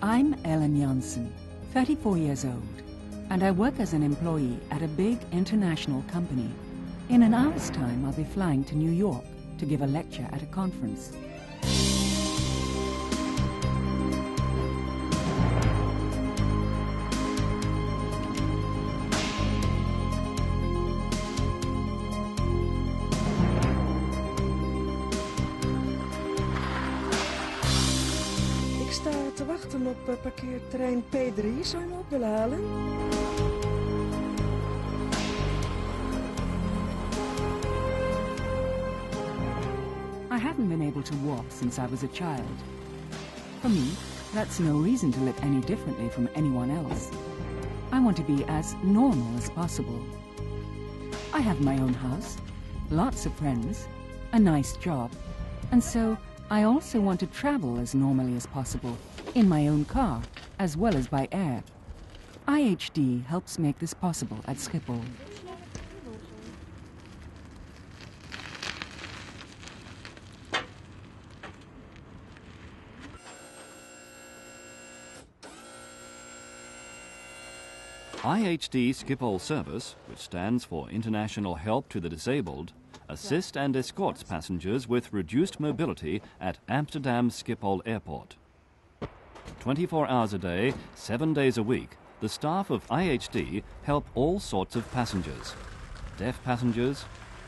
I'm Ellen Janssen, 34 years old, and I work as an employee at a big international company. In an hour's time, I'll be flying to New York to give a lecture at a conference. Ik sta te wachten op parkeerterrein P3. Zou je me op willen halen? I haven't been able to walk since I was a child. For me, that's no reason to live any differently from anyone else. I want to be as normal as possible. I have my own house, lots of friends, a nice job, and so I also want to travel as normally as possible, in my own car, as well as by air. IHD helps make this possible at Schiphol. IHD Schiphol service, which stands for International Help to the Disabled, assists and escorts passengers with reduced mobility at Amsterdam Schiphol Airport. 24 hours a day, 7 days a week, the staff of IHD help all sorts of passengers. Deaf passengers,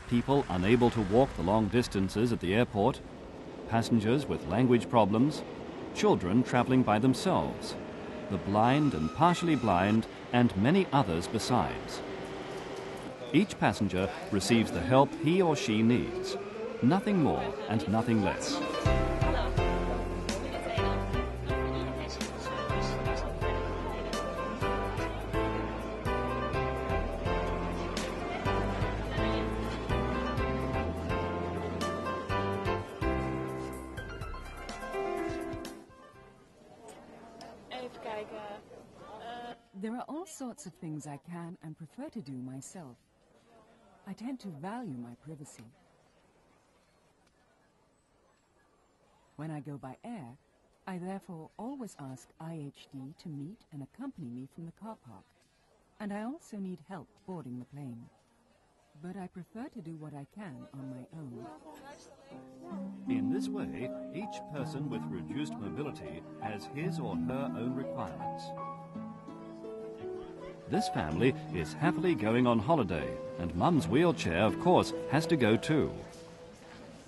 people unable to walk the long distances at the airport, passengers with language problems, children travelling by themselves, the blind and partially blind, and many others besides. Each passenger receives the help he or she needs. Nothing more and nothing less. There are all sorts of things I can and prefer to do myself. I tend to value my privacy. When I go by air, I therefore always ask IHD to meet and accompany me from the car park. And I also need help boarding the plane. But I prefer to do what I can on my own. In this way, each person with reduced mobility has his or her own requirements. This family is happily going on holiday, and Mum's wheelchair, of course, has to go too.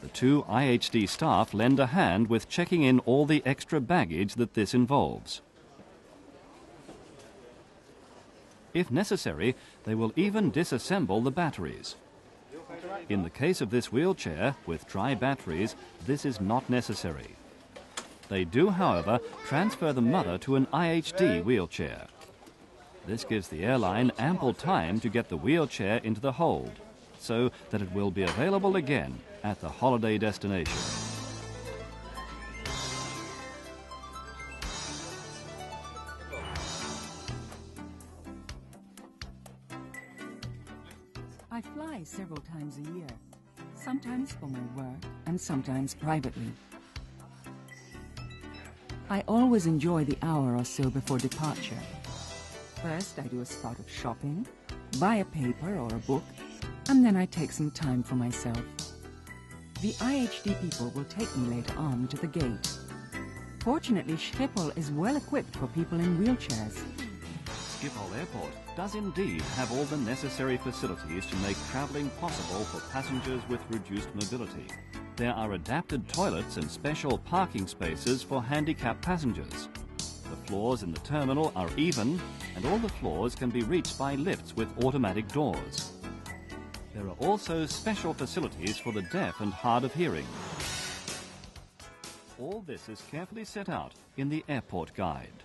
The two IHD staff lend a hand with checking in all the extra baggage that this involves. If necessary, they will even disassemble the batteries. In the case of this wheelchair, with dry batteries, this is not necessary. They do, however, transfer the mother to an IHD wheelchair. This gives the airline ample time to get the wheelchair into the hold, so that it will be available again at the holiday destination. I fly several times a year, sometimes for my work and sometimes privately. I always enjoy the hour or so before departure. First, I do a spot of shopping, buy a paper or a book, and then I take some time for myself. The IHD people will take me later on to the gate. Fortunately, Schiphol is well equipped for people in wheelchairs. Schiphol Airport does indeed have all the necessary facilities to make travelling possible for passengers with reduced mobility. There are adapted toilets and special parking spaces for handicapped passengers. The floors in the terminal are even, and all the floors can be reached by lifts with automatic doors. There are also special facilities for the deaf and hard of hearing. All this is carefully set out in the airport guide.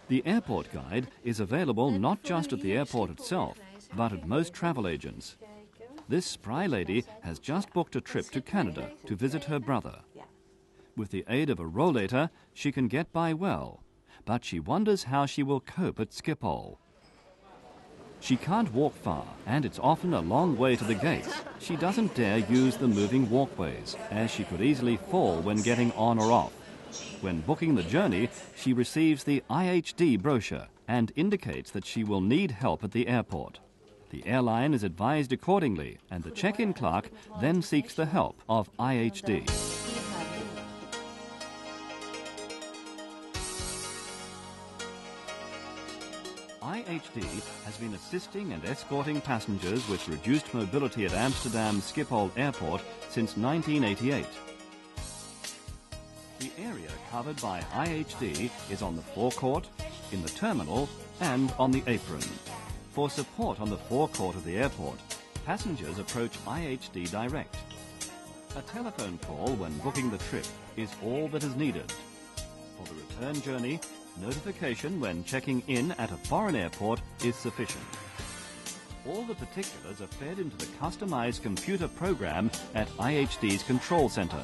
The airport guide is available not just at the airport itself, but at most travel agents. This spry lady has just booked a trip to Canada to visit her brother. With the aid of a rollator, she can get by well, but she wonders how she will cope at Schiphol. She can't walk far, and it's often a long way to the gates. She doesn't dare use the moving walkways, as she could easily fall when getting on or off. When booking the journey, she receives the IHD brochure and indicates that she will need help at the airport. The airline is advised accordingly, and the check-in clerk then seeks the help of IHD. IHD has been assisting and escorting passengers with reduced mobility at Amsterdam Schiphol Airport since 1988. The area covered by IHD is on the forecourt, in the terminal, and on the apron. For support on the forecourt of the airport, passengers approach IHD direct. A telephone call when booking the trip is all that is needed. For the return journey, notification when checking in at a foreign airport is sufficient. All the particulars are fed into the customized computer program at IHD's control center,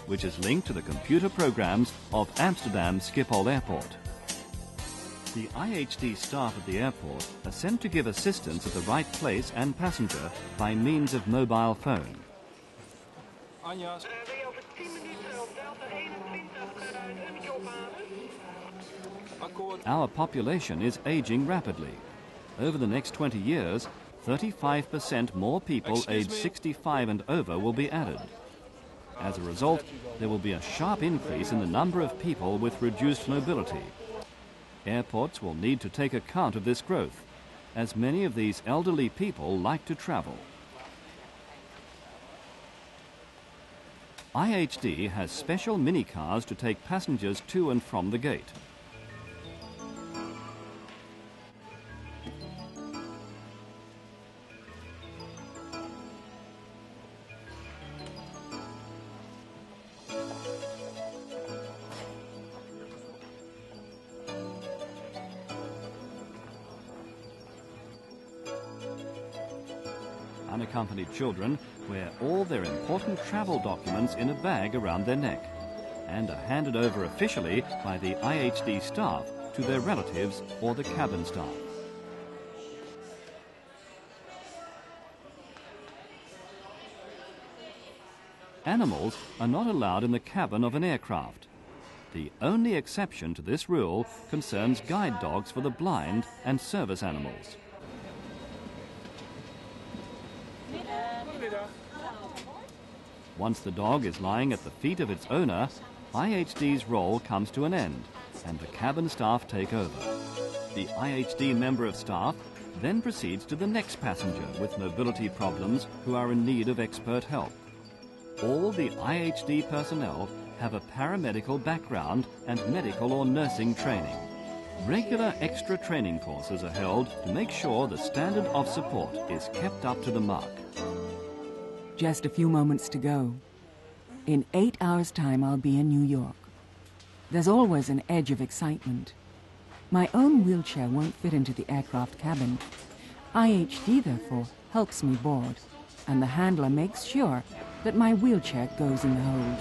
which is linked to the computer programs of Amsterdam Schiphol Airport. The IHD staff at the airport are sent to give assistance at the right place and passenger by means of mobile phone. Anja. Our population is aging rapidly. Over the next 20 years, 35% more people aged 65 and over will be added. As a result, there will be a sharp increase in the number of people with reduced mobility. Airports will need to take account of this growth, as many of these elderly people like to travel. IHD has special minicars to take passengers to and from the gate. Unaccompanied children wear all their important travel documents in a bag around their neck and are handed over officially by the IHD staff to their relatives or the cabin staff. Animals are not allowed in the cabin of an aircraft. The only exception to this rule concerns guide dogs for the blind and service animals. Once the dog is lying at the feet of its owner, IHD's role comes to an end and the cabin staff take over. The IHD member of staff then proceeds to the next passenger with mobility problems who are in need of expert help. All the IHD personnel have a paramedical background and medical or nursing training. Regular extra training courses are held to make sure the standard of support is kept up to the mark. Just a few moments to go. In 8 hours' time, I'll be in New York. There's always an edge of excitement. My own wheelchair won't fit into the aircraft cabin. IHD, therefore, helps me board, and the handler makes sure that my wheelchair goes in the hold.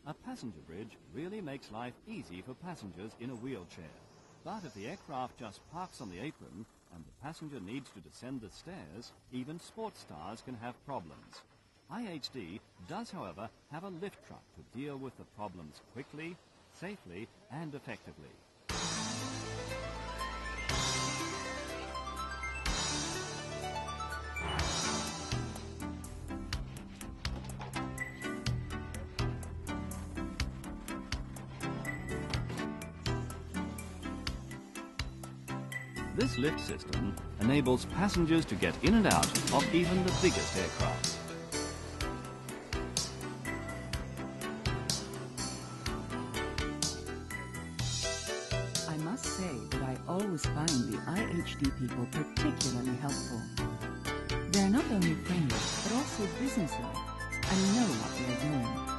A passenger bridge really makes life easy for passengers in a wheelchair. But if the aircraft just parks on the apron and the passenger needs to descend the stairs, even sports stars can have problems. IHD does, however, have a lift truck to deal with the problems quickly, safely, and effectively. This lift system enables passengers to get in and out of even the biggest aircraft. I must say that I always find the IHD people particularly helpful. They're not only friendly, but also businesslike, and know what they're doing.